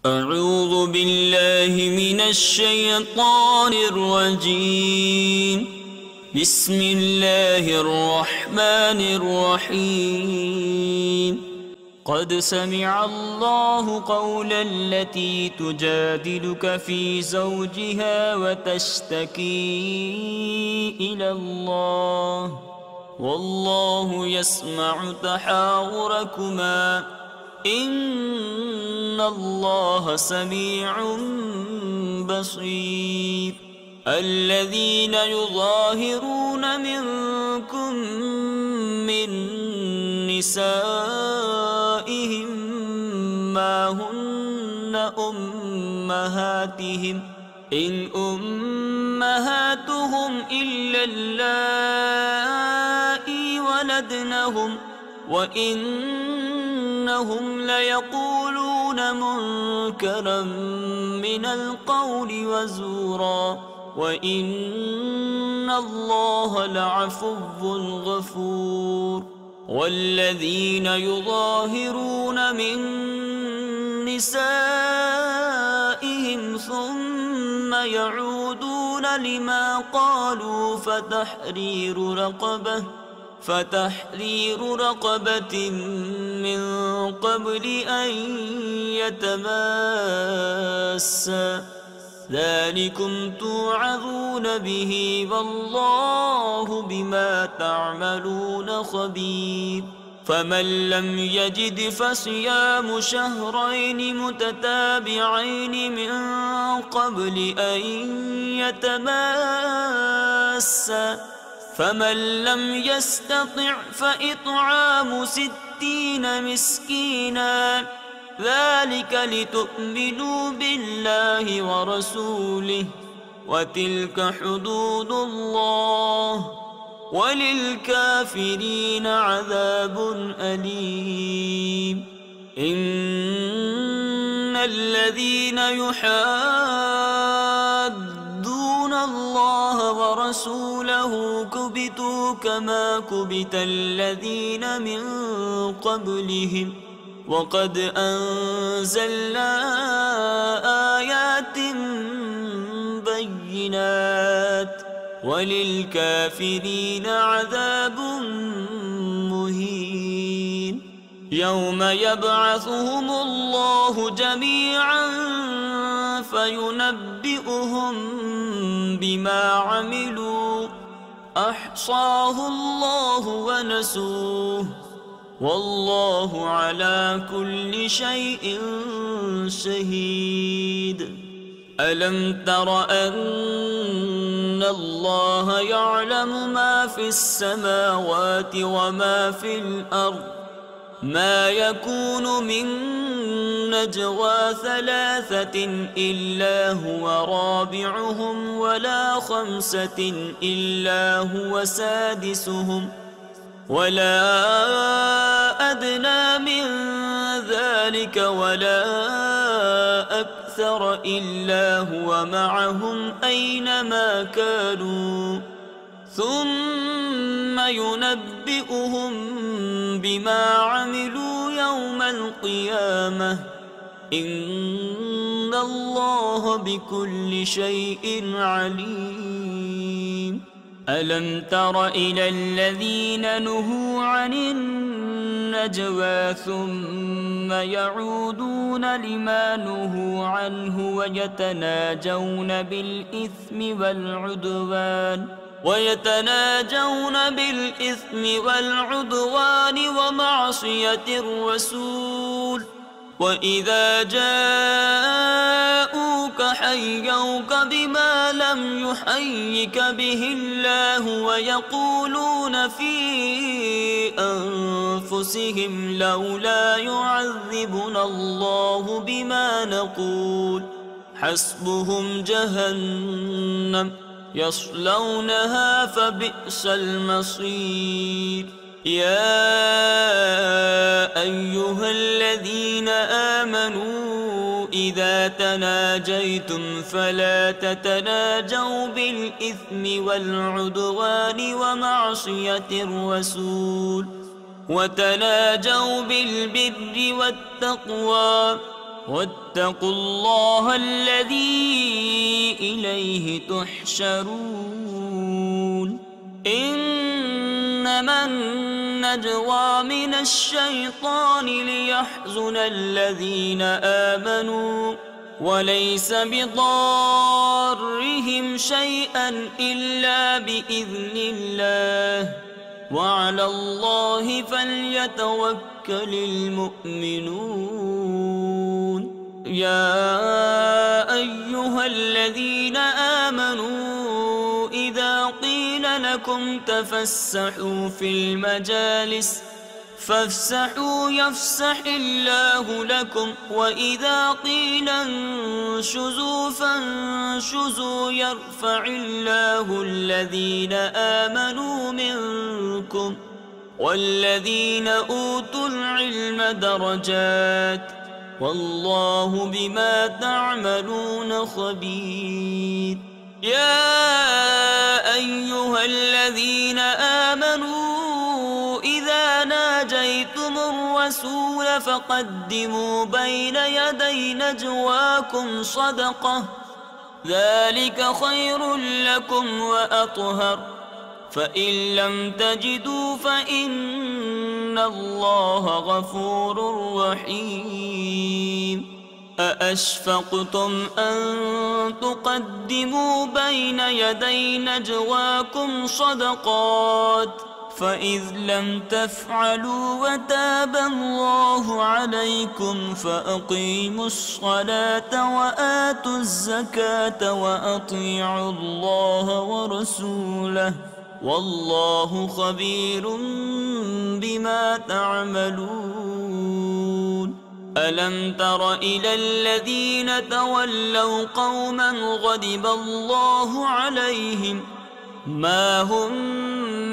أعوذ بالله من الشيطان الرجيم. بسم الله الرحمن الرحيم. قد سمع الله قول التي تجادلك في زوجها وتشتكي إلى الله والله يسمع تحاوركما إن الله سميع بصير. الذين يظاهرون منكم من نسائهم ما هن أمهاتهم إن أمهاتهم إلا اللائي ولدنهم وإنهم ليقولون منكرا من القول وزورا وإن الله لعفو غفور. والذين يظاهرون من نسائهم ثم يعودون لما قالوا فتحرير رقبة من قبل أن يتماسا ذلكم توعظون به والله بما تعملون خبير. فمن لم يجد فصيام شهرين متتابعين من قبل أن يتماسا فمن لم يستطع فإطعام 60 مسكينا ذلك لتؤمنوا بالله ورسوله وتلك حدود الله وللكافرين عذاب أليم. إن الذين يحادون الله ورسوله كبتوا كما كبت الذين من قبلهم وقد أنزلنا آيات بينات وللكافرين عذاب مهين. يوم يبعثهم الله جميعا فينبئهم بما عملوا أحصاه الله ونسوه والله على كل شيء شهيد. ألم تر أن الله يعلم ما في السماوات وما في الأرض ما يكون من نجوى 3 إلا هو رابعهم ولا 5 إلا هو سادسهم ولا أدنى من ذلك ولا أكثر إلا هو معهم أينما كانوا ثم ينبئهم بما عملوا يوم القيامة إن الله بكل شيء عليم. ألم تر إلى الذين نهوا عن النجوى ثم يعودون لما نهوا عنه ويتناجون بالإثم والعدوان ومعصية الرسول وإذا جاءوك حيوك بما لم يحيك به الله ويقولون في أنفسهم لولا يعذبنا الله بما نقول حسبهم جهنم يصلونها فبئس المصير. يا أيها الذين آمنوا إذا تناجيتم فلا تتناجوا بالإثم والعدوان ومعصية الرسول وتناجوا بالبر والتقوى واتقوا الله الذي إليه تحشرون إنما النجوى من الشيطان ليحزن الذين آمنوا وليس بضارهم شيئا إلا بإذن الله وعلى الله فليتوكل المؤمنون يا أيها الذين آمنوا إذا قيل لكم تفسحوا في المجالس فافسحوا يفسح الله لكم وإذا قيل انشزوا فانشزوا يرفع الله الذين آمنوا منكم والذين أوتوا العلم درجات والله بما تعملون خبير يا أيها الذين آمنوا إذا ناجيتم الرسول فقدموا بين يدي نجواكم صدقة ذلك خير لكم وأطهر فإن لم تجدوا فإن الله غفور رحيم أأشفقتم أن تقدموا بين يدي نجواكم صدقات فإذ لم تفعلوا وتاب الله عليكم فأقيموا الصلاة وآتوا الزكاة وأطيعوا الله ورسوله والله خبير بما تعملون ألم تر إلى الذين تولوا قوما غضب الله عليهم ما هم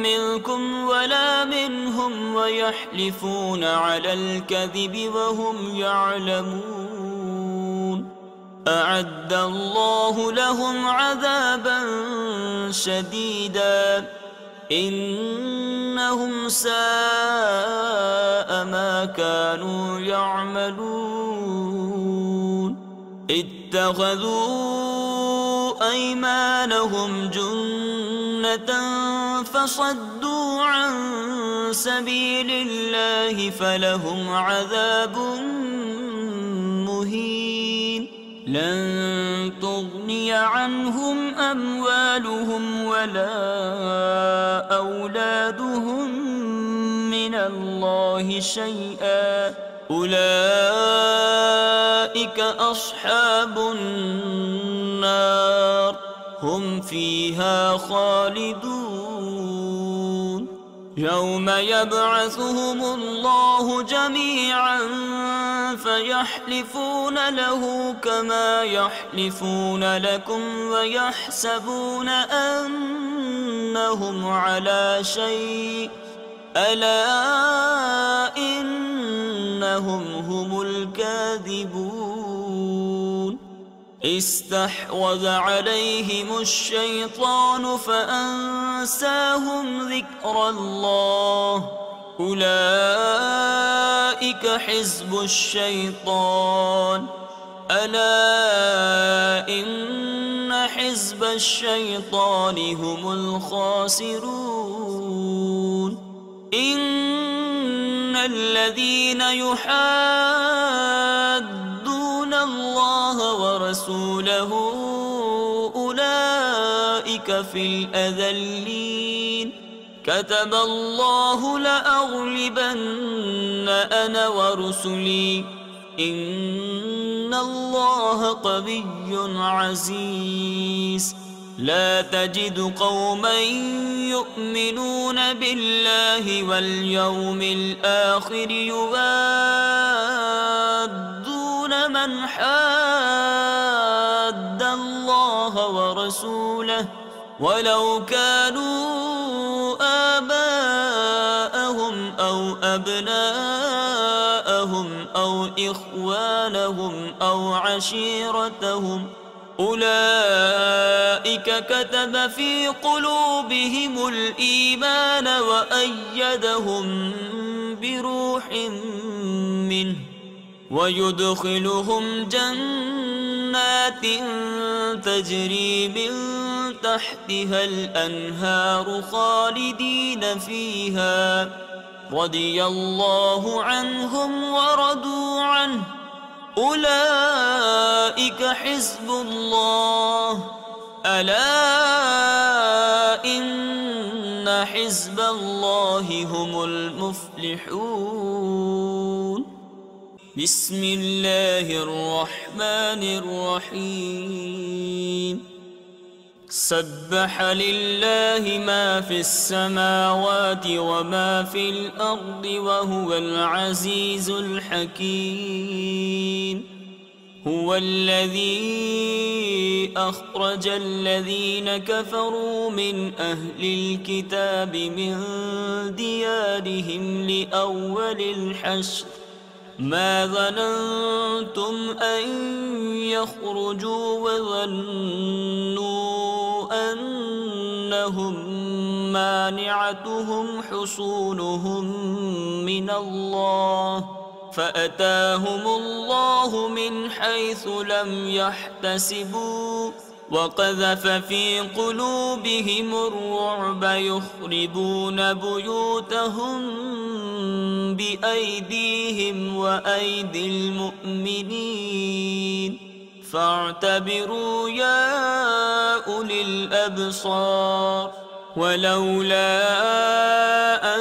منكم ولا منهم ويحلفون على الكذب وهم يعلمون أعد الله لهم عذابا شديدا إنهم ساء ما كانوا يعملون اتخذوا أيمانهم جنة فصدوا عن سبيل الله فلهم عذاب مهين لن تغني عنهم أموالهم ولا أولادهم من الله شيئا أولئك أصحاب النار هم فيها خالدون يوم يبعثهم الله جميعا فيحلفون له كما يحلفون لكم ويحسبون أنهم على شيء ألا إنهم هم الكاذبون استحوذ عليهم الشيطان فأنساهم ذكر الله أولئك حزب الشيطان ألا إن حزب الشيطان هم الخاسرون إن الذين يحادون الله ورسوله أولئك في الأذلين كتب الله لأغلبن أنا ورسلي إن الله قوي عزيز لا تجد قوما يؤمنون بالله واليوم الآخر يوادون من حاد الله ورسوله ولو كانوا آباءهم أو أبناءهم أو إخوانهم أو عشيرتهم أولئك كتب في قلوبهم الإيمان وأيدهم بروح منه ويدخلهم جنات تجري من تحتها الأنهار خالدين فيها رضي الله عنهم ورضوا عنه أولئك حزب الله ألا إن حزب الله هم المفلحون. بسم الله الرحمن الرحيم. سبح لله ما في السماوات وما في الأرض وهو العزيز الحكيم. هو الذي أخرج الذين كفروا من أهل الكتاب من ديارهم لأول الحشر ما ظننتم أن يخرجوا وظنوا أنهم مانعتهم حصونهم من الله فأتاهم الله من حيث لم يحتسبوا وقذف في قلوبهم الرعب يخربون بيوتهم بأيديهم وأيدي المؤمنين فاعتبروا يا أولي الأبصار. ولولا أن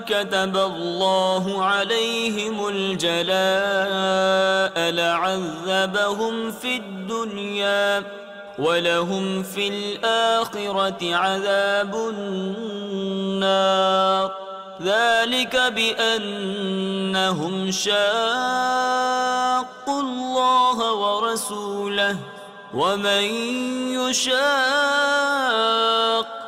كتب الله عليهم الجلاء لعذبهم في الدنيا ولهم في الآخرة عذاب النار ذلك بأنهم شاقوا الله ورسوله ومن يشاق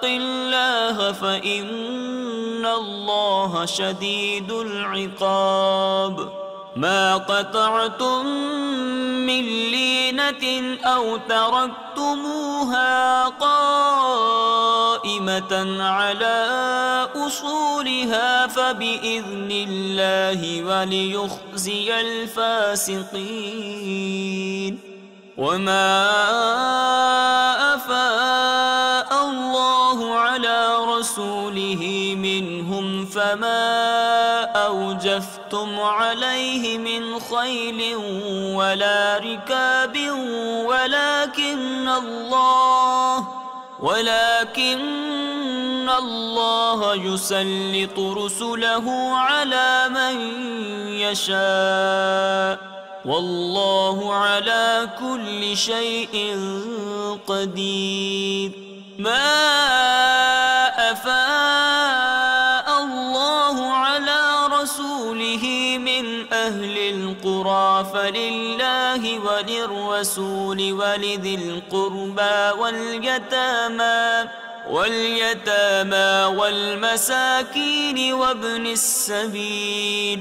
الله فإن الله شديد العقاب. ما قطعتم من لينة أو تركتموها قائمة على أصولها فبإذن الله وليخزي الفاسقين. وما أفاء الله على رسوله منهم فما أوجفتم عليه من خيل ولا ركاب ولكن الله يسلط رسله على من يشاء والله على كل شيء قدير. ما أفاء الله على رسوله من أهل القرى فلله وللرسول ولذي القربى واليتامى والمساكين وابن السبيل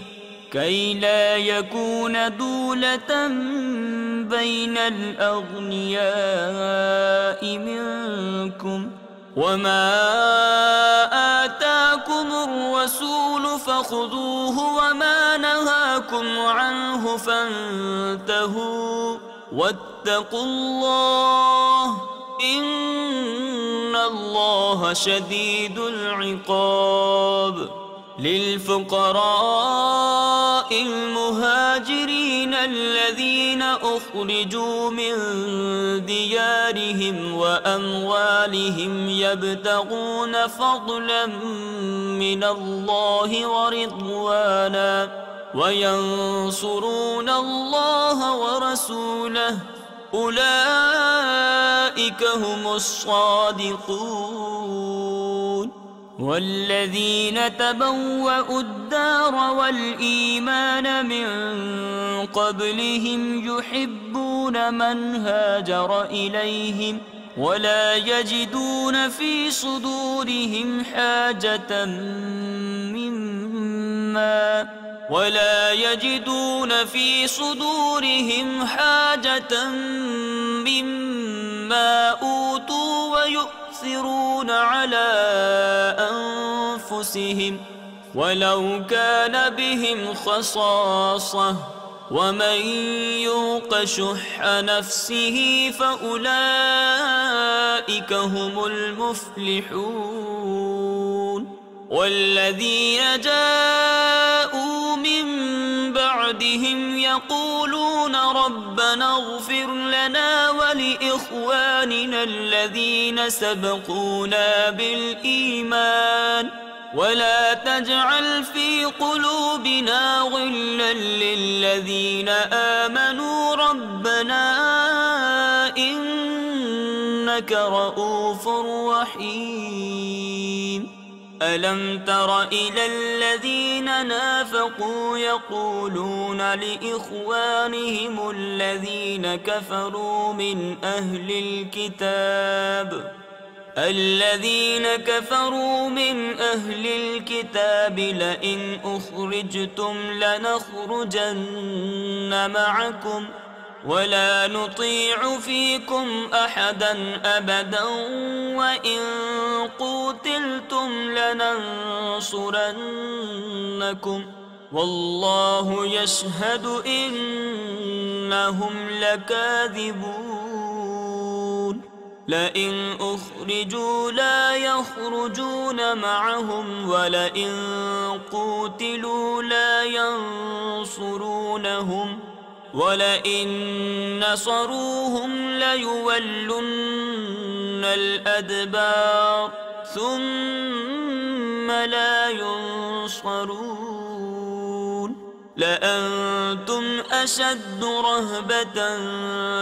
كي لا يكون دولة بين الأغنياء منكم وما آتاكم الرسول فخذوه وما نهاكم عنه فانتهوا واتقوا الله إن الله شديد العقاب. للفقراء المهاجرين الذين أخرجوا من ديارهم وأموالهم يبتغون فضلا من الله ورضوانا وينصرون الله ورسوله أولئك هم الصادقون. والذين تبوأوا الدار والإيمان من قبلهم يحبون من هاجر إليهم ولا يجدون في صدورهم حاجة مما أوتوا ويؤثرون على أنفسهم ولو كان بهم خصاصة ومن يوق شح نفسه فأولئك هم المفلحون والذين جاءوا من بعدهم يقولون ربنا اغفر لنا ولإخواننا الذين سبقونا بالإيمان ولا تجعل في قلوبنا غلا للذين آمنوا ربنا إنك رؤوف رحيم ألم تر إلى الذين نافقوا يقولون لإخوانهم الذين كفروا من أهل الكتاب لئن أخرجتم لنخرجن معكم ولا نطيع فيكم أحدا أبدا وإن قوتلتم لننصرنكم والله يشهد إنهم لكاذبون لئن أخرجوا لا يخرجون معهم ولئن قوتلوا لا ينصرونهم ولئن نصروهم ليولن الأدبار ثم لا ينصرون لأنتم أشد رهبة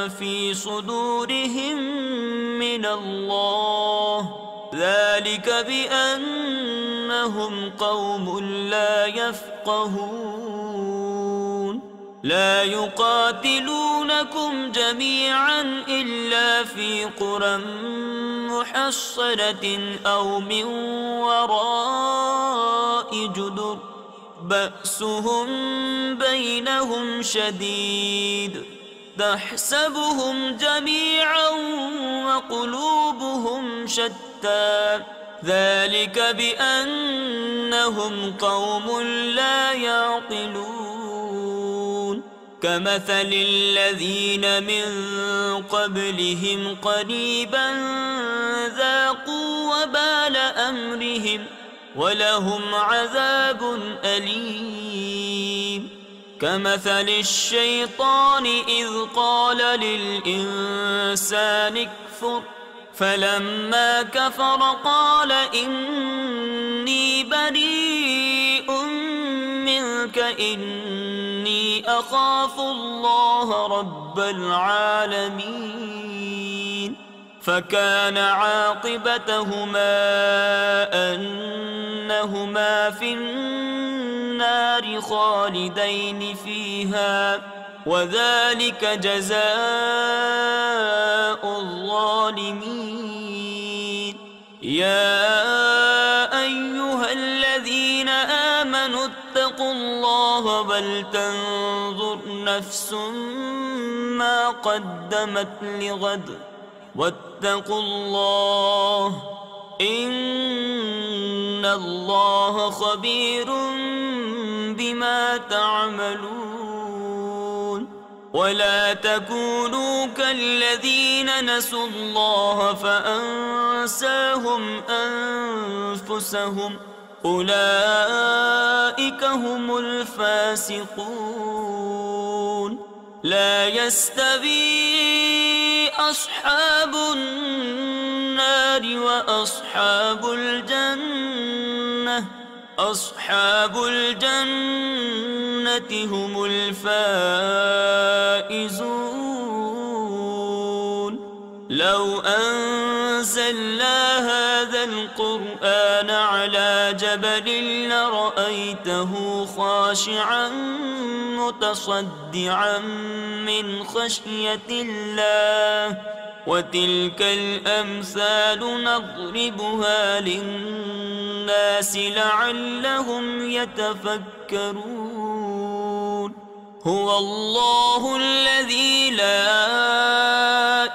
في صدورهم من الله ذلك بأنهم قوم لا يفقهون لا يقاتلونكم جميعا إلا في قرى محصنة أو من وراء جدر بأسهم بينهم شديد تحسبهم جميعا وقلوبهم شتى ذلك بأنهم قوم لا يعقلون كمثل الذين من قبلهم قريبا ذاقوا وبال أمرهم ولهم عذاب أليم كمثل الشيطان إذ قال للإنسان اكفر فلما كفر قال إني بريء منك إني أخاف الله رب العالمين فكان عاقبتهما أنهما في النار خالدين فيها وذلك جزاء الظالمين يا أيها الذين آمنوا اتقوا الله ولتنظر نفس ما قدمت لغد واتقوا الله إن الله خبير بما تعملون ولا تكونوا كالذين نسوا الله فأنساهم أنفسهم أولئك هم الفاسقون لا يستوي أصحاب النار وأصحاب الجنة أصحاب الجنة هم الفائزون لو أنزلنا هذا القرآن على جبل لرأيته خاشعا متصدعا من خشية الله وتلك الأمثال نضربها للناس لعلهم يتفكرون هو الله الذي لا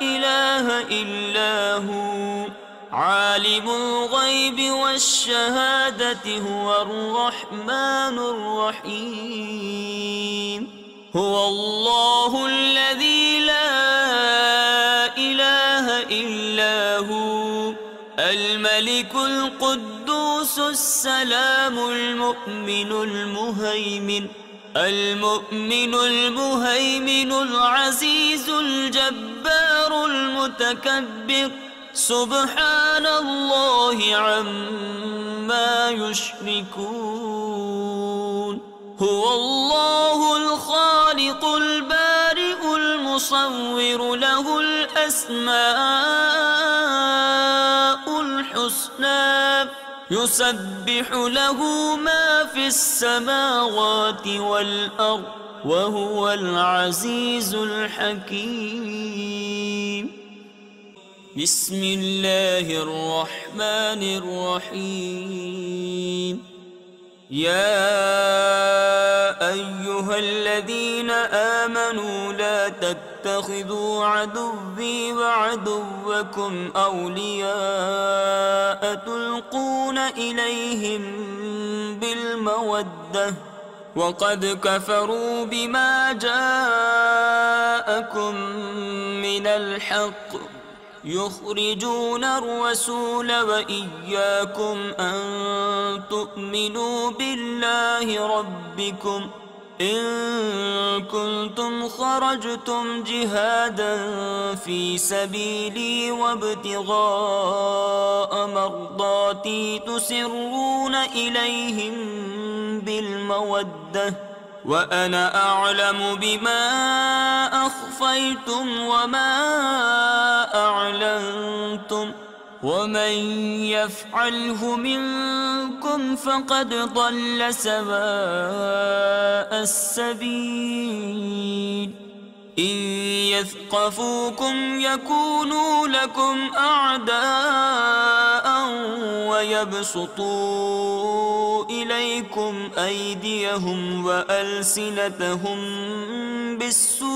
إله إلا هو عالم الغيب والشهادة هو الرحمن الرحيم هو الله الذي لا إله إلا هو الملك القدوس السلام المؤمن المهيمن العزيز الجبار المتكبر سبحان الله عما يشركون هو الله الخالق البارئ المصور له الأسماء الحسنى يسبح له ما في السماوات والأرض وهو العزيز الحكيم. بسم الله الرحمن الرحيم. يا أيها الذين آمنوا لا تتخذوا عدوي وعدوكم أولياء تلقون إليهم بالمودة وقد كفروا بما جاءكم من الحق يخرجون الرسول وإياكم أن تؤمنوا بالله ربكم إن كنتم خرجتم جهادا في سبيلي وابتغاء مرضاتي تسرون إليهم بالمودة وأنا أعلم بما أخفيتم وما أعلنتم ومن يفعله منكم فقد ضل سواء السبيل. إن يثقفوكم يكونوا لكم أعداء ويبسطوا إليكم أيديهم وألسنتهم بالسوء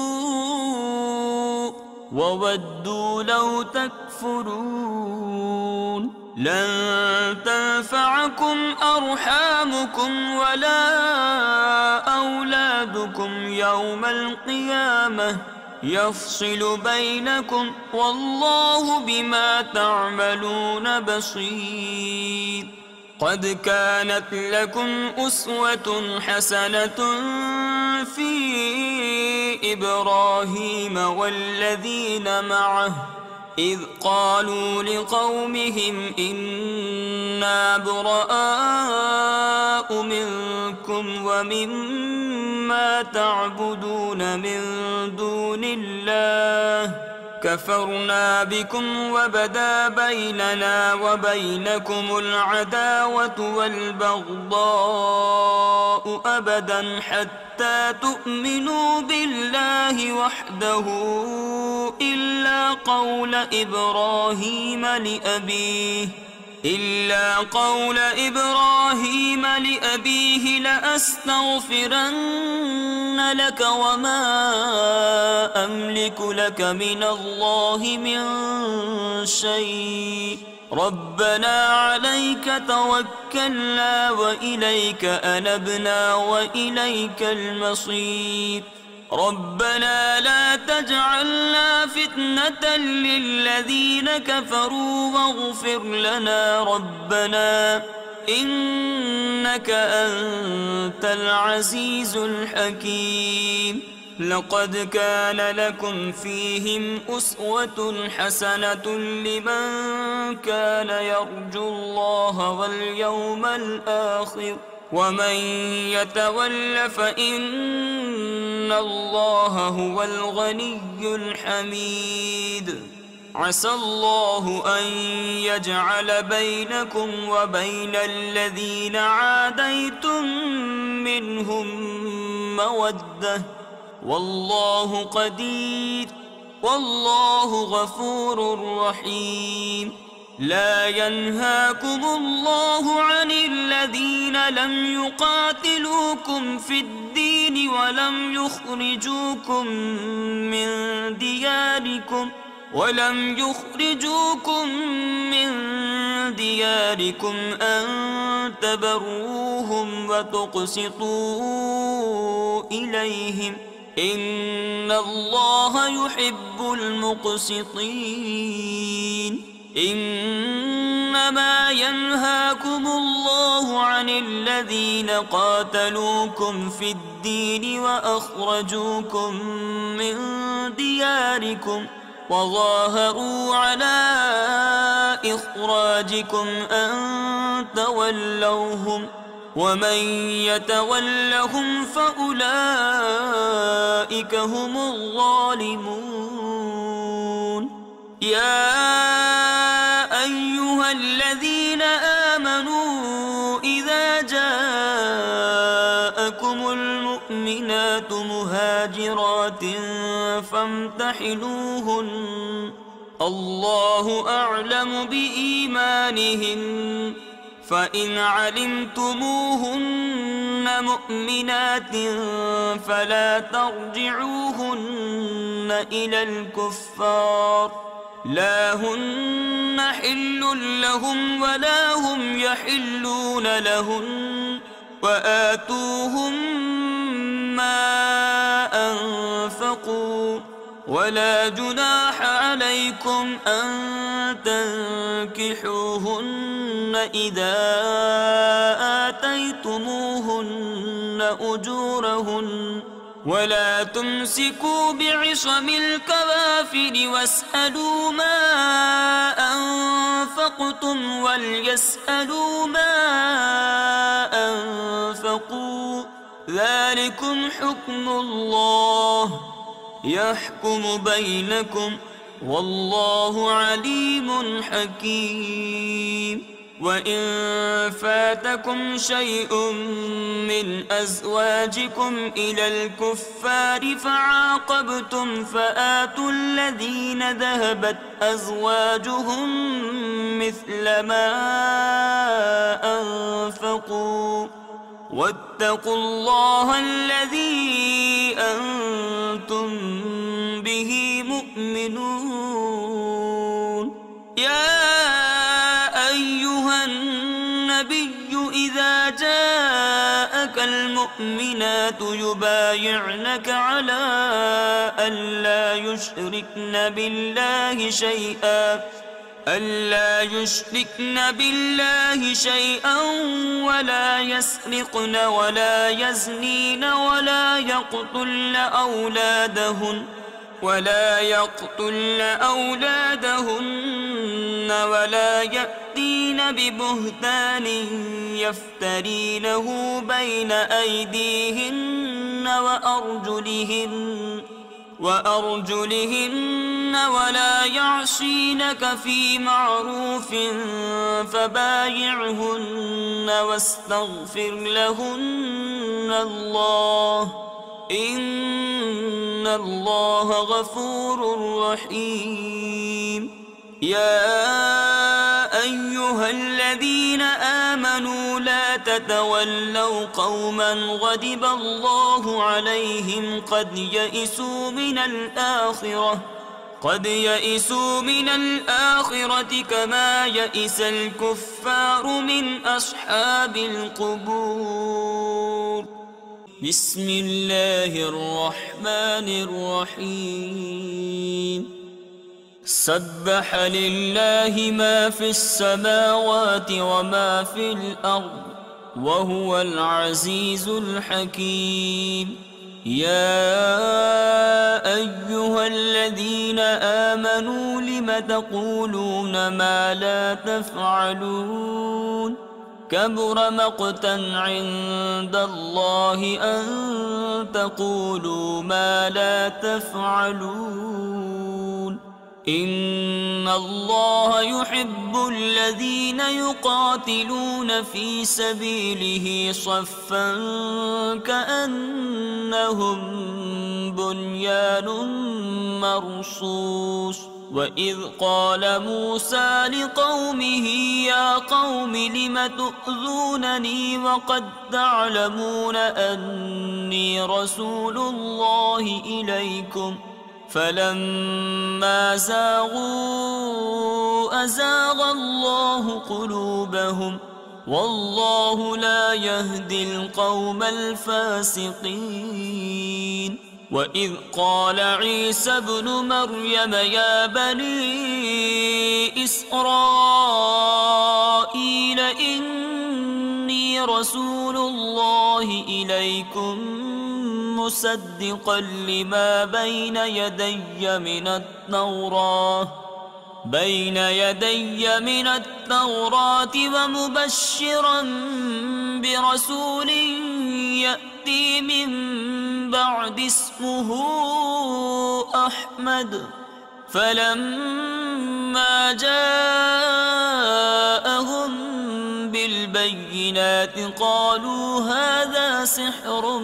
وودوا لو تكفرون. لن تنفعكم أرحامكم ولا أولادكم يوم القيامة يفصل بينكم والله بما تعملون بصير. قد كانت لكم أسوة حسنة في إبراهيم والذين معه إذ قالوا لقومهم إنا براء منكم ومما تعبدون من دون الله كفرنا بكم وبدا بيننا وبينكم العداوة والبغضاء أبدا حتى تؤمنوا بالله وحده إلا قول إبراهيم لأبيه لأستغفرن لك وما أملك لك من الله من شيء ربنا عليك توكلنا وإليك أنبنا وإليك المصير. ربنا لا تجعلنا فتنة للذين كفروا واغفر لنا ربنا إنك أنت العزيز الحكيم. لقد كان لكم فيهم أسوة حسنة لمن كان يرجو الله واليوم الآخر ومن يتول فإن الله هو الغني الحميد. عسى الله أن يجعل بينكم وبين الذين عاديتم منهم مودة والله قدير والله غفور رحيم. لا ينهاكم الله عن الذين لم يقاتلوكم في الدين ولم يخرجوكم من دياركم أن تبروهم وتقسطوا إليهم إن الله يحب المقسطين. إنما ينهاكم الله عن الذين قاتلوكم في الدين وأخرجوكم من دياركم وظاهروا على إخراجكم أن تولوهم ومن يتولهم فأولئك هم الظالمون. يا أيها الذين آمنوا إذا جاءكم المؤمنات مهاجرات فامتحنوهن الله أعلم بإيمانهن فإن علمتموهن مؤمنات فلا ترجعوهن إلى الكفار لا هن حل لهم ولا هم يحلون لهن وآتوهم ما أنفقوا ولا جناح عليكم أن تنكحوهن إذا آتيتموهن أجورهن ولا تمسكوا بعصم الكوافر واسألوا ما أنفقتم وليسألوا ما أنفقوا ذلكم حكم الله يحكم بينكم والله عليم حكيم. وإن فاتكم شيء من أزواجكم إلى الكفار فعاقبتم فآتوا الذين ذهبت أزواجهم مثل ما أنفقوا واتقوا الله الذي أنتم به مؤمنون. يا أيها النبي إذا جاءك المؤمنات يبايعنك على ألا يشركن بالله شيئا ولا يسرقن ولا يزنين ولا يقتلن أولادهن ولا يأتين ببهتان يفترينه بين أيديهن وأرجلهن ولا يعصينك في معروف فبايعهن واستغفر لهن الله إن الله غفور رحيم. يا أيها الذين آمنوا لا تتولوا قوما غضب الله عليهم قد يئسوا من الآخرة كما يئس الكفار من أصحاب القبور. بسم الله الرحمن الرحيم. سبح لله ما في السماوات وما في الأرض وهو العزيز الحكيم. يا أيها الذين آمنوا لم تقولون ما لا تفعلون كبر مقتا عند الله أن تقولوا ما لا تفعلون. إن الله يحب الذين يقاتلون في سبيله صفا كأنهم بنيان مرصوص. وإذ قال موسى لقومه يا قوم لم تؤذونني وقد تعلمون أني رسول الله إليكم فلما زاغوا أزاغ الله قلوبهم والله لا يهدي القوم الفاسقين. وإذ قال عيسى ابن مريم يا بني إسرائيل إني رسول الله إليكم مصدقا لما بين يدي من التوراة ومبشرا برسول يأتي من بعد اسمه أحمد فلما جاءهم بالبينات قالوا هذا سحر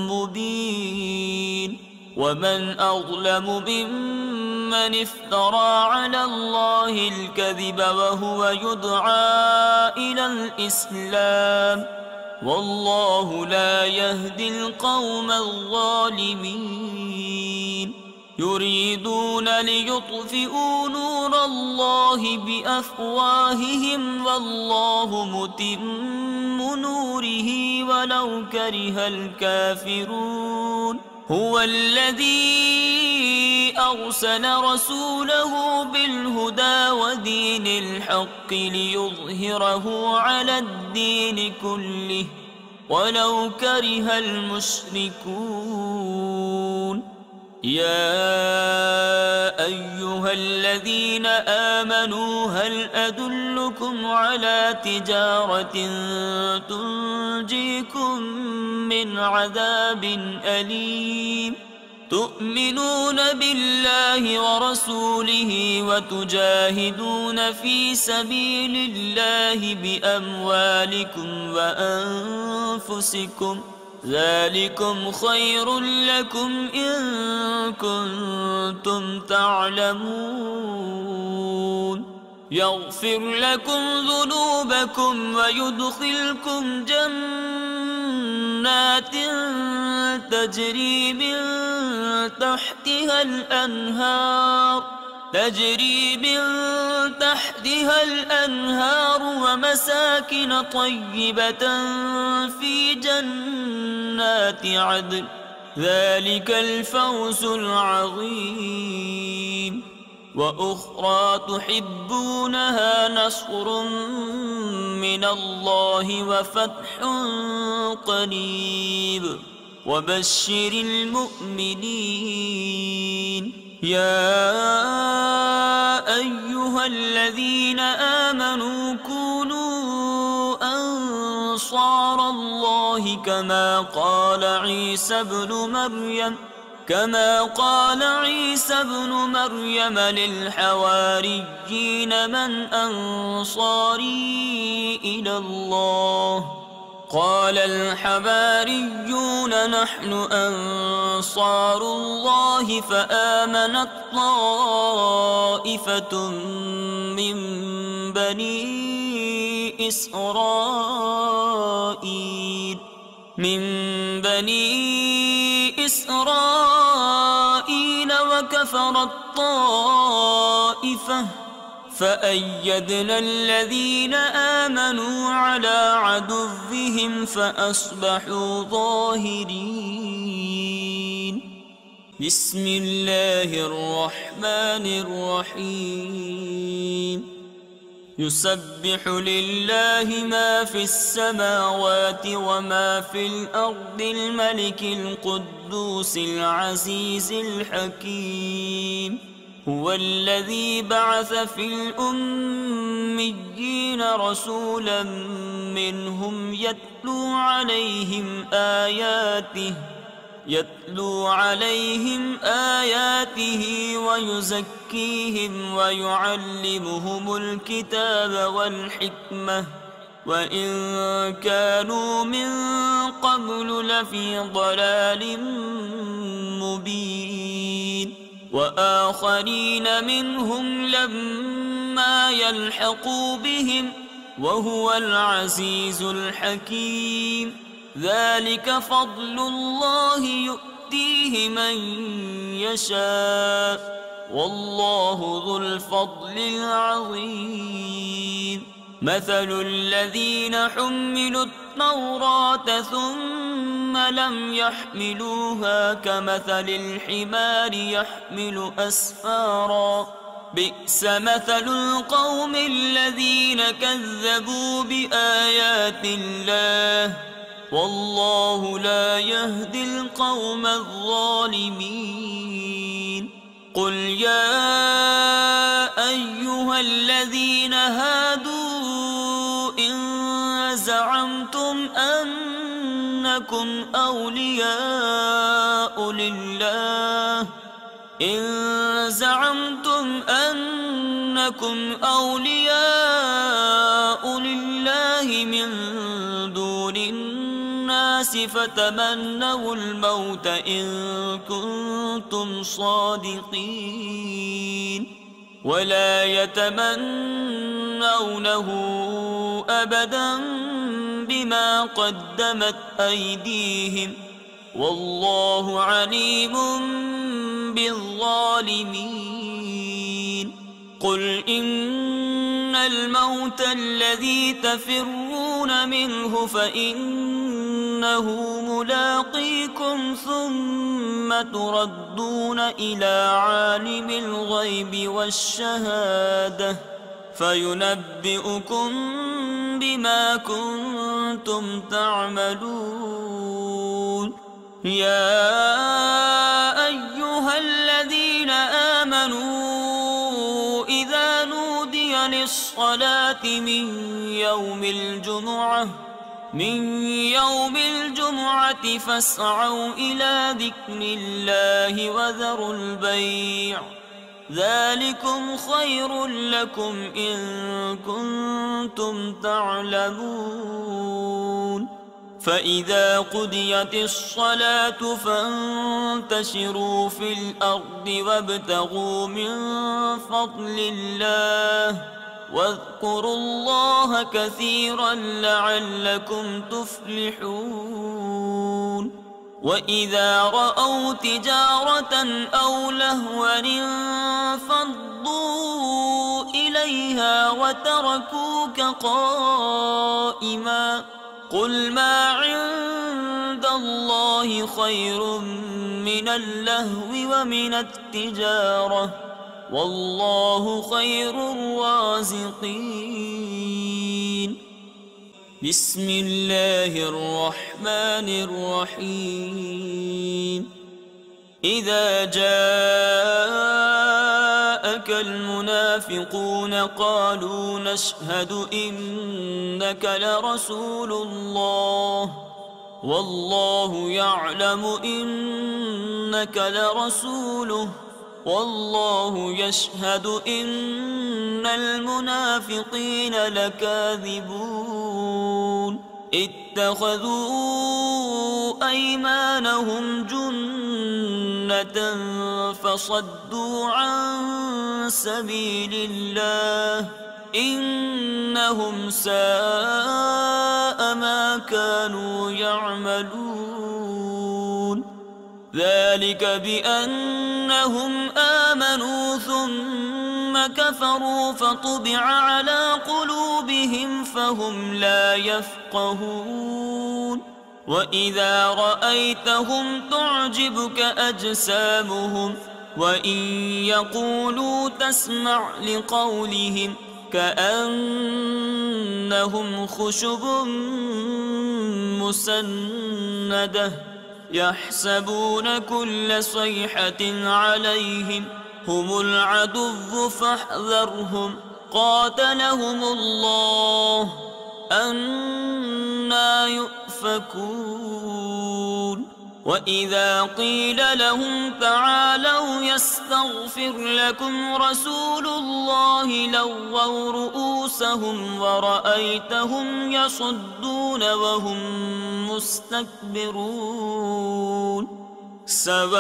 مبين ومن أظلم ممن افترى على الله الكذب وهو يدعى إلى الإسلام والله لا يهدي القوم الظالمين يريدون ليطفئوا نور الله بأفواههم والله متم نوره ولو كره الكافرون هو الذي أرسل رسوله بالهدى ودين الحق ليظهره على الدين كله ولو كره المشركون يا أيها الذين آمنوا هل أدلكم على تجارة تنجيكم من عذاب أليم تؤمنون بالله ورسوله وتجاهدون في سبيل الله بأموالكم وأنفسكم ذلكم خير لكم إن كنتم تعلمون يغفر لكم ذنوبكم ويدخلكم جنات تجري من تحتها الأنهار ومساكن طيبة في جنات عدن ذلك الفوز العظيم وأخرى تحبونها نصر من الله وفتح قريب وبشر المؤمنين يا أيها الذين آمنوا كونوا أنصار الله كما قال عيسى ابن مريم للحواريين من أنصاري إلى الله قال الحواريون نحن أنصار الله فآمنت طائفة من بني إسرائيل وكفرت طائفة فأيدنا الذين آمنوا على عدوهم فأصبحوا ظاهرين بسم الله الرحمن الرحيم يسبح لله ما في السماوات وما في الأرض الملك القدوس العزيز الحكيم هو الذي بعث في الأميين رسولا منهم يتلو عليهم آياته ويزكيهم ويعلمهم الكتاب والحكمة وإن كانوا من قبل لفي ضلال مبين وآخرين منهم لما يلحقوا بهم وهو العزيز الحكيم ذلك فضل الله يؤتيه من يشاء والله ذو الفضل العظيم مثل الذين حملوا التوراة ثم لم يحملوها كمثل الحمار يحمل أسفارا بئس مثل القوم الذين كذبوا بآيات الله والله لا يهدي القوم الظالمين. قل يا أيها الذين هادوا إن زعمتم أنكم أولياء لله من دون الناس فتمنوا الموت إن كنتم صادقين ولا يتمنونه أبدا بما قدمت أيديهم والله عليم بالظالمين. قل إن الموت الذي تفرون منه فإنه ملاقيكم ثم تردون إلى عالم الغيب والشهادة فينبئكم بما كنتم تعملون. يا أيها الذين آمنوا إذا نودي للصلاة من يوم الجمعة فاسعوا إلى ذكر الله وذروا البيع ذلكم خير لكم إن كنتم تعلمون. فإذا قضيت الصلاة فانتشروا في الأرض وابتغوا من فضل الله واذكروا الله كثيرا لعلكم تفلحون. وإذا رأوا تجارة أو لهوا انفضوا إليها وتركوك قائما قل ما عند الله خير من اللهو ومن التجارة والله خير الرازقين. بسم الله الرحمن الرحيم. إذا جاءك المنافقون قالوا نشهد إنك لرسول الله والله يعلم إنك لرسوله والله يشهد إن المنافقين لكاذبون. اتخذوا أيمانهم جنة فصدوا عن سبيل الله إنهم ساء ما كانوا يعملون. ذلك بأنهم آمنوا ثم كفروا فطبع على قلوبهم فهم لا يفقهون. وإذا رأيتهم تعجبك أجسامهم وإن يقولوا تسمع لقولهم كأنهم خشب مسندة يحسبون كل صيحة عليهم هم العدو فاحذرهم قاتلهم الله أنى يؤفكون. وإذا قيل لهم تعالوا يستغفر لكم رسول الله لووا رؤوسهم ورأيتهم يصدون وهم مستكبرون. سواء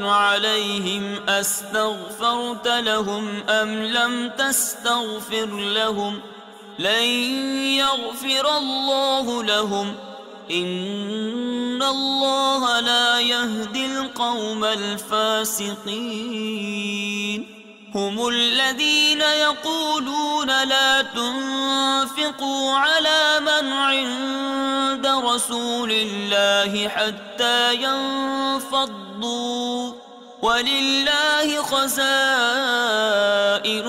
عليهم أستغفرت لهم أم لم تستغفر لهم لن يغفر الله لهم إن الله لا يهدي القوم الفاسقين. هم الذين يقولون لا تنفقوا على من عند رسول الله حتى ينفضوا ولله خزائن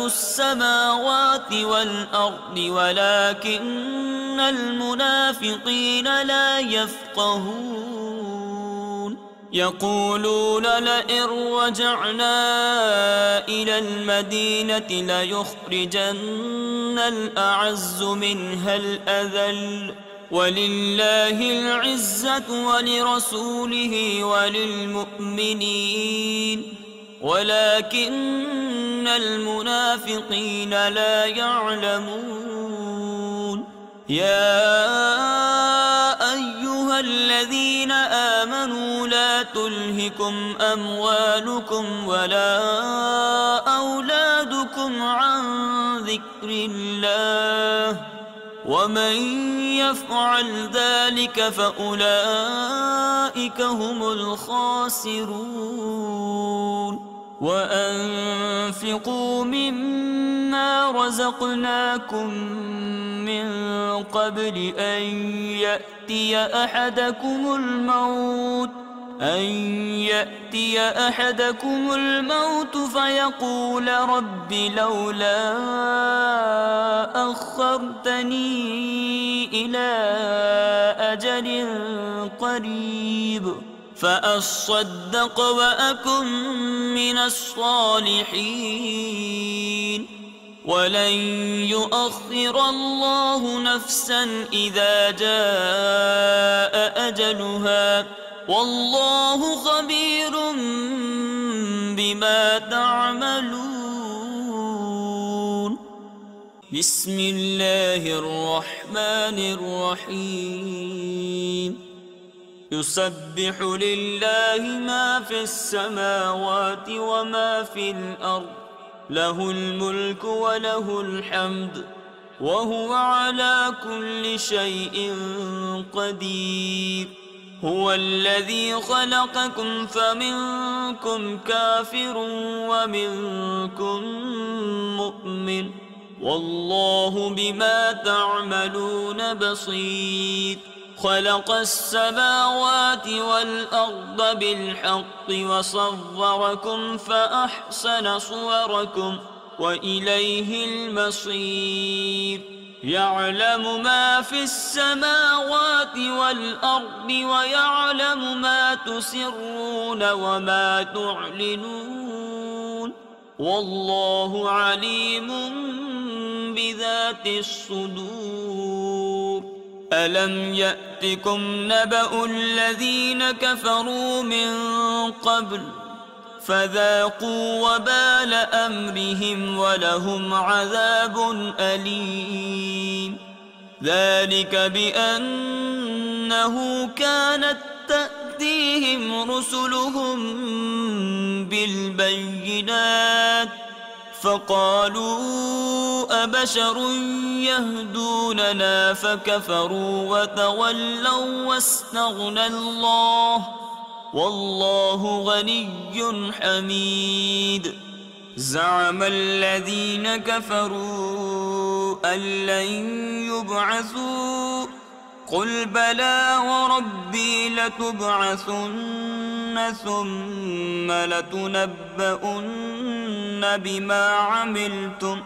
السماوات والأرض ولكن المنافقين لا يفقهون يقولون لئن رجعنا إلى المدينة ليخرجن الأعز منها الأذل ولله العزة ولرسوله وللمؤمنين ولكن المنافقين لا يعلمون يا أيها الذين آمنوا لا تلهكم أموالكم ولا أولادكم عن ذكر الله ومن يفعل ذلك فأولئك هم الخاسرون وأنفقوا مما رزقناكم من قبل أن يأتي أحدكم الموت فيقول رب لولا أخرتني إلى أجل قريب فأصدق وأكن من الصالحين ولن يؤخر الله نفسا إذا جاء أجلها والله خبير بما تعملون بسم الله الرحمن الرحيم يسبح لله ما في السماوات وما في الأرض له الملك وله الحمد وهو على كل شيء قدير هو الذي خلقكم فمنكم كافر ومنكم مؤمن والله بما تعملون بصير خلق السماوات والأرض بالحق وصوركم فأحسن صوركم وإليه المصير يعلم ما في السماوات والأرض ويعلم ما تسرون وما تعلنون والله عليم بذات الصدور ألم يأتكم نبأ الذين كفروا من قبل فذاقوا وبال أمرهم ولهم عذاب أليم ذلك بأنه كانت تأتيهم رسلهم بالبينات فقالوا أبشر يهدوننا فكفروا وتولوا واستغنى الله والله غني حميد زعم الذين كفروا أن لن يبعثوا قل بلى وربي لتبعثن ثم لتنبؤن بما عملتم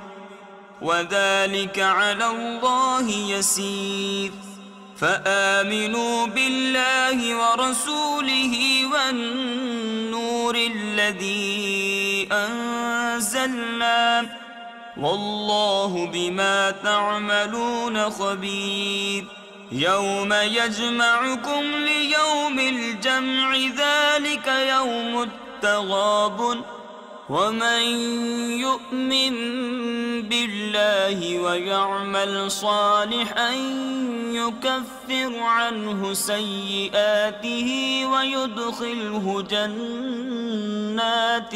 وذلك على الله يسير فآمنوا بالله ورسوله والنور الذي أنزلنا والله بما تعملون خبير يوم يجمعكم ليوم الجمع ذلك يوم التغابن ومن يؤمن بالله ويعمل صالحا يكفر عنه سيئاته ويدخله جنات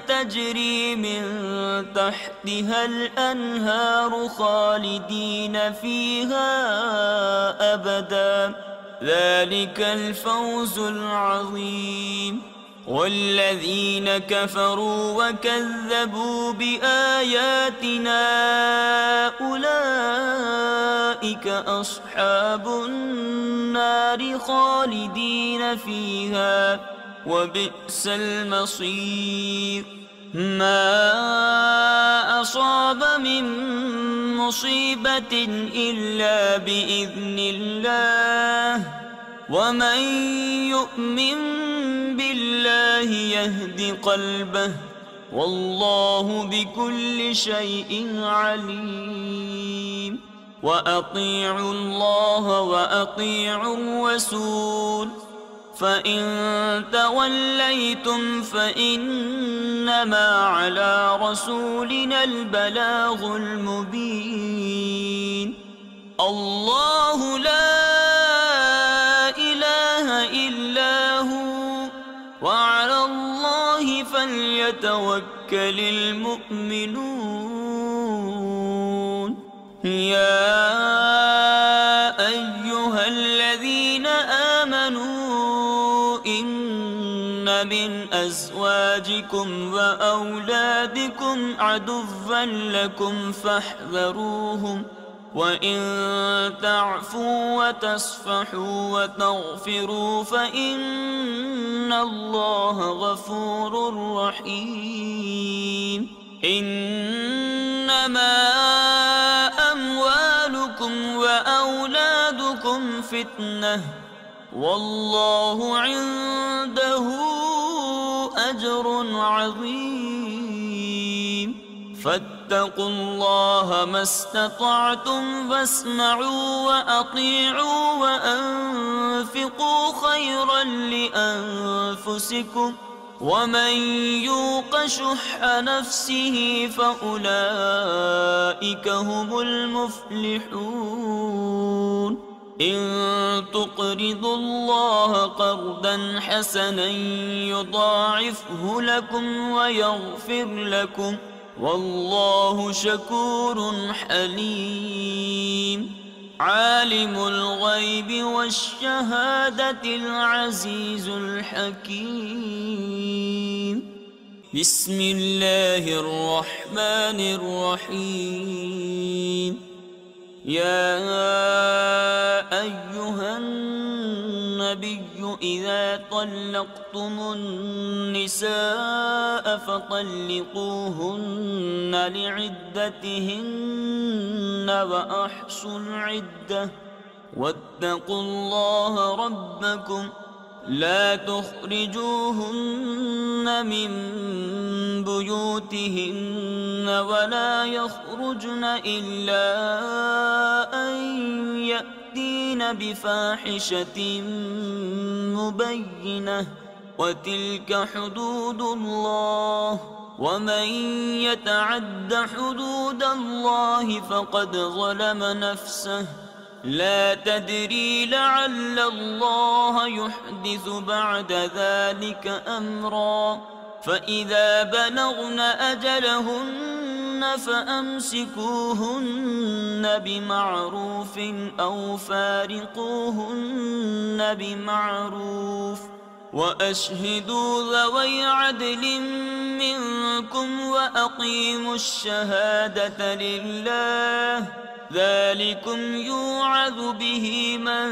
تجري من تحتها الأنهار خالدين فيها أبدا ذلك الفوز العظيم. والذين كفروا وكذبوا بآياتنا أولئك أصحاب النار خالدين فيها وبئس المصير. ما أصاب من مصيبة إلا بإذن الله ومن يؤمن بالله يهد قلبه والله بكل شيء عليم. وأطيعوا الله وأطيعوا الرسول فإن توليتم فإنما على رسولنا البلاغ المبين. الله لا إله إلا هو وعلى الله فليتوكل المؤمنون. يا أيها الذين آمنوا إن من أزواجكم وأولادكم عدوا لكم فاحذروهم وإن تعفوا وتصفحوا وتغفروا فإن الله غفور رحيم. إنما أموالكم وأولادكم فتنة والله عنده أجر عظيم. فاتقوا الله ما استطعتم واسمعوا وأطيعوا وأنفقوا خيرا لأنفسكم ومن يوق شح نفسه فأولئك هم المفلحون. إن تقرضوا الله قرضا حسنا يضاعفه لكم ويغفر لكم والله شكور حليم. عالم الغيب والشهادة العزيز الحكيم. بسم الله الرحمن الرحيم. يا أيها النبي إذا طلقتم النساء فطلقوهن لعدتهن وأحصوا العدة واتقوا الله ربكم لا تخرجوهن من بيوتهن ولا يخرجن إلا أن يأتين بفاحشة مبينة وتلك حدود الله ومن يتعد حدود الله فقد ظلم نفسه لا تدري لعل الله يحدث بعد ذلك أمرا. فإذا بلغن أجلهن فأمسكوهن بمعروف أو فارقوهن بمعروف وأشهدوا ذوي عدل منكم وأقيموا الشهادة لله ذلكم يوعظ به من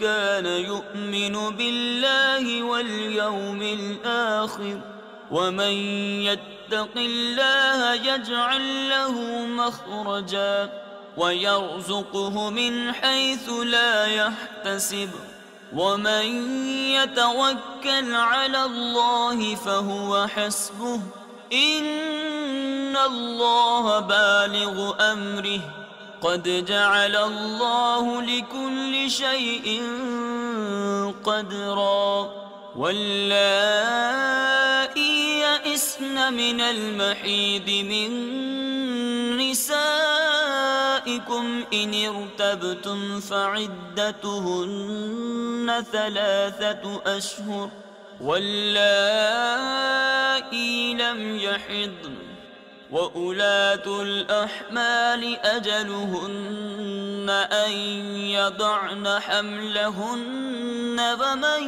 كان يؤمن بالله واليوم الآخر ومن يتق الله يجعل له مخرجا ويرزقه من حيث لا يحتسب ومن يتوكل على الله فهو حسبه إن الله بالغ أمره قد جعل الله لكل شيء قدرا. واللائي يئسن من المحيض من نسائكم إن ارتبتم فعدتهن 3 أشهر واللائي لم يحضن وأولاة الأحمال أجلهن أن يضعن حملهن ومن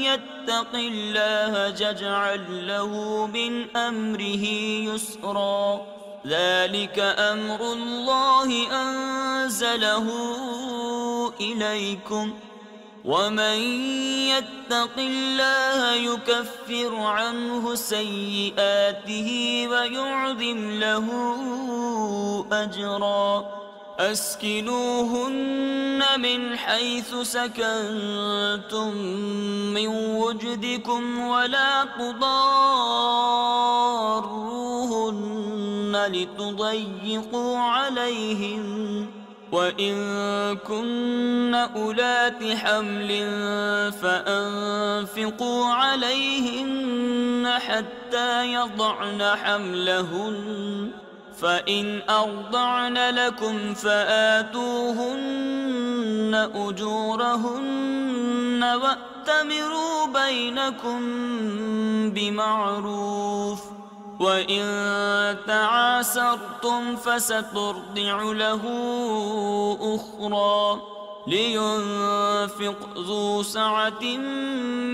يتق الله يجعل له من أمره يسرا ذلك أمر الله أنزله إليكم ومن يتق الله يكفر عنه سيئاته ويعظم له أجرا أسكنوهن من حيث سكنتم من وجدكم ولا تضاروهن لتضيقوا عليهن وإن كن أولات حمل فأنفقوا عليهن حتى يضعن حملهن فإن أرضعن لكم فآتوهن أجورهن وأتمروا بينكم بمعروف وإن تعاسرتم فسترضع له أخرى لينفق ذو سعة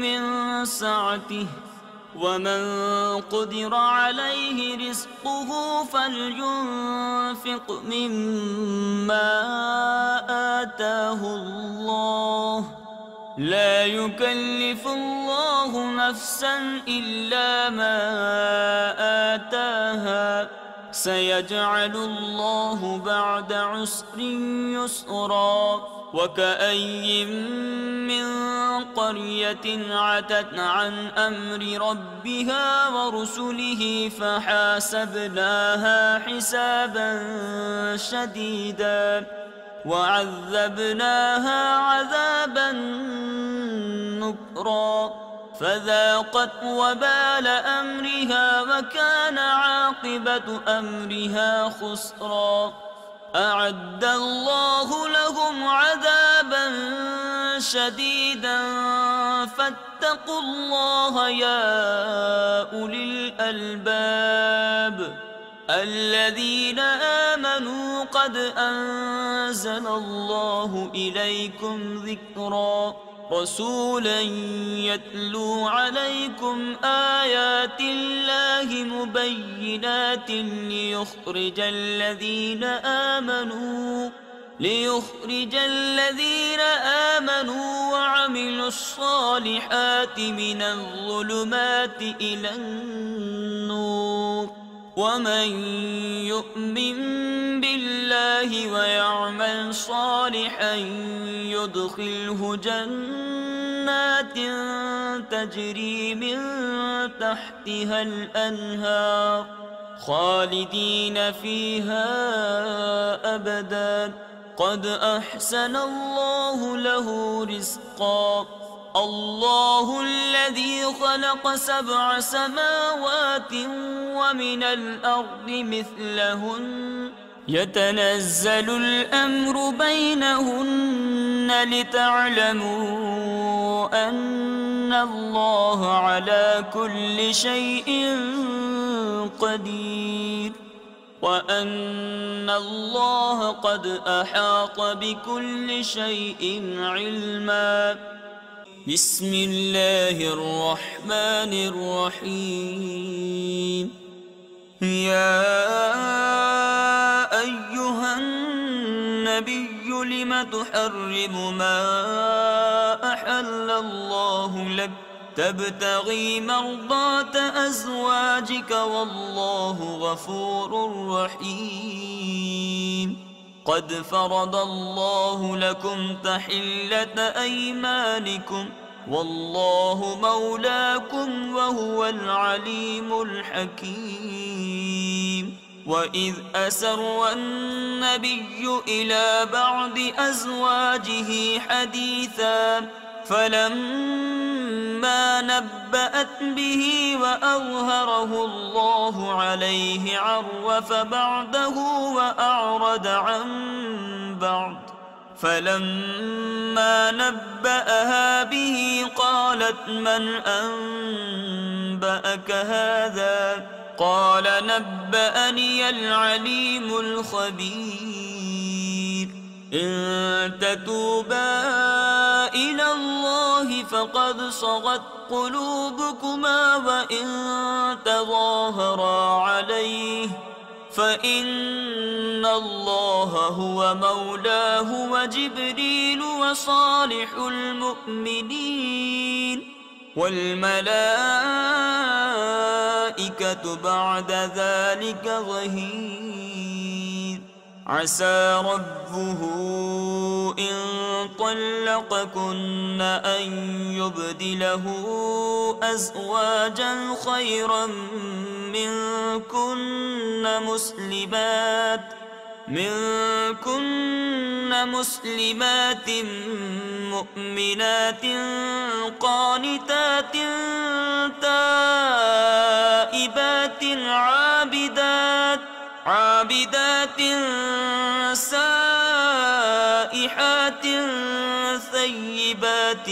من سعته ومن قدر عليه رزقه فلينفق مما آتاه الله لا يكلف الله نفسا إلا ما آتاها سيجعل الله بعد عسر يسرا وكأي من قرية عتت عن أمر ربها ورسله فحاسبناها حسابا شديدا وعذبناها عذابا نكرا فذاقت وبال أمرها وكان عاقبة أمرها خسرا أعد الله لهم عذابا شديدا فاتقوا الله يا أولي الألباب الذين آمنوا قد أنزل الله إليكم ذكرا رسولا يتلو عليكم آيات الله مبينات ليخرج الذين آمنوا وعملوا الصالحات من الظلمات إلى النور ومن يؤمن بالله ويعمل صالحا يدخله جنات تجري من تحتها الأنهار خالدين فيها أبدا قد أحسن الله له رزقا الله الذي خلق 7 سماوات ومن الأرض مثلهن يتنزل الأمر بينهن لتعلموا أن الله على كل شيء قدير وأن الله قد أحاط بكل شيء علما بسم الله الرحمن الرحيم يا أيها النبي لم تحرم ما أحل الله لك تبتغي مرضات أزواجك والله غفور رحيم قد فرض الله لكم تحلة أيمانكم والله مولاكم وهو العليم الحكيم وإذ أسر النبي إلى بعض أزواجه حديثا فلما نبأت به وأظهره الله عليه عرف بعده وأعرض عن بعض فلما نبأها به قالت من أنبأك هذا قال نبأني العليم الخبير إن تتوبا إلى الله فقد صغت قلوبكما وإن تظاهرا عليه فإن الله هو مولاه وجبريل وصالح المؤمنين والملائكة بعد ذلك ظهير عسى ربه إن طلقكن أن يبدله أزواجا خيرا منكن مسلمات مؤمنات قانتات تائبات عابدات سائحات ثيبات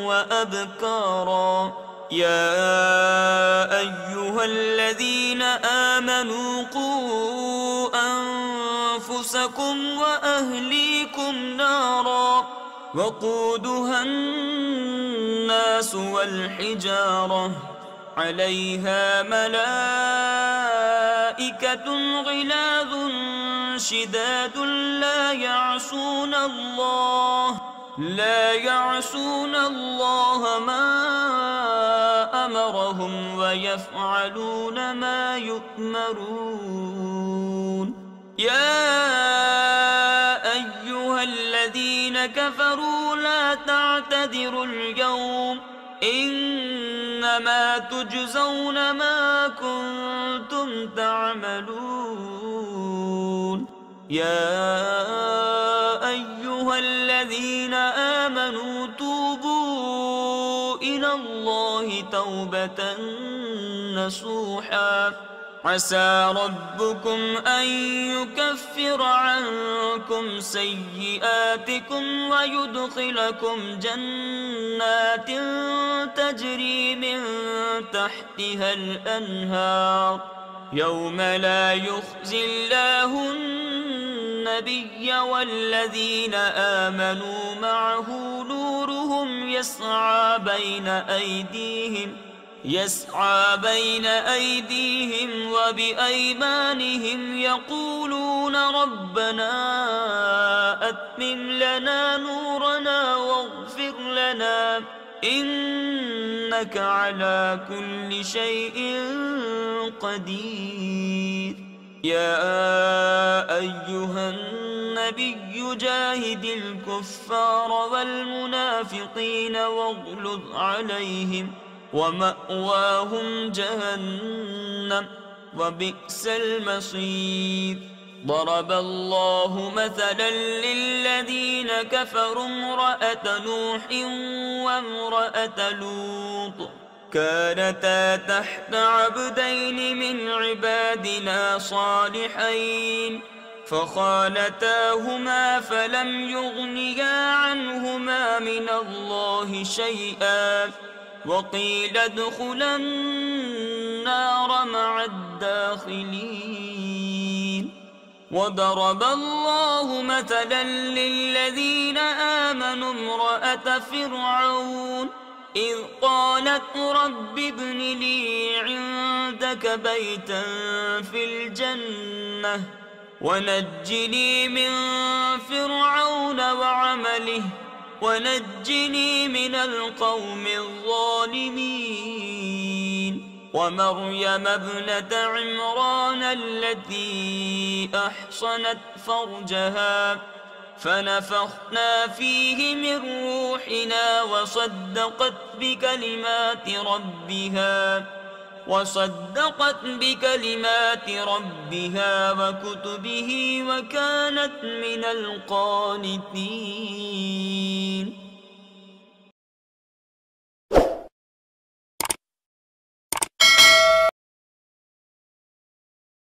وأبكارا يا أيها الذين آمنوا قوا أنفسكم وأهليكم نارا وقودها الناس والحجارة عليها ملائكة غلاظ شداد لا يعصون الله ما أمرهم ويفعلون ما يؤمرون يا أيها الذين كفروا لا تعتذروا اليوم إنما تجزون ما كنتم تعملون يا أيها الذين آمنوا توبوا إلى الله توبة نصوحا عسى ربكم أن يكفر عنكم سيئاتكم ويدخلكم جنات تجري من تحتها الأنهار يوم لا يخزي الله النبي والذين آمنوا معه نورهم يسعى بين أيديهم وبأيمانهم يقولون ربنا أتمم لنا نورنا واغفر لنا إنك على كل شيء قدير يا أيها النبي جاهد الكفار والمنافقين واغلظ عليهم ومأواهم جهنم وبئس المصير ضرب الله مثلا للذين كفروا امرأة نوح وامرأة لوط كانتا تحت عبدين من عبادنا صالحين فخانتاهما فلم يغنيا عنهما من الله شيئا وقيل ادخلا النار مع الداخلين وضرب الله مثلا للذين آمنوا امرأة فرعون إذ قالت رب ابن لي عندك بيتا في الجنة ونجني من فرعون وعمله ونجني من القوم الظالمين ومريم ابنة عمران التي أحصنت فرجها فنفخنا فيه من روحنا وصدقت بكلمات ربها وكتبه وكانت من القانتين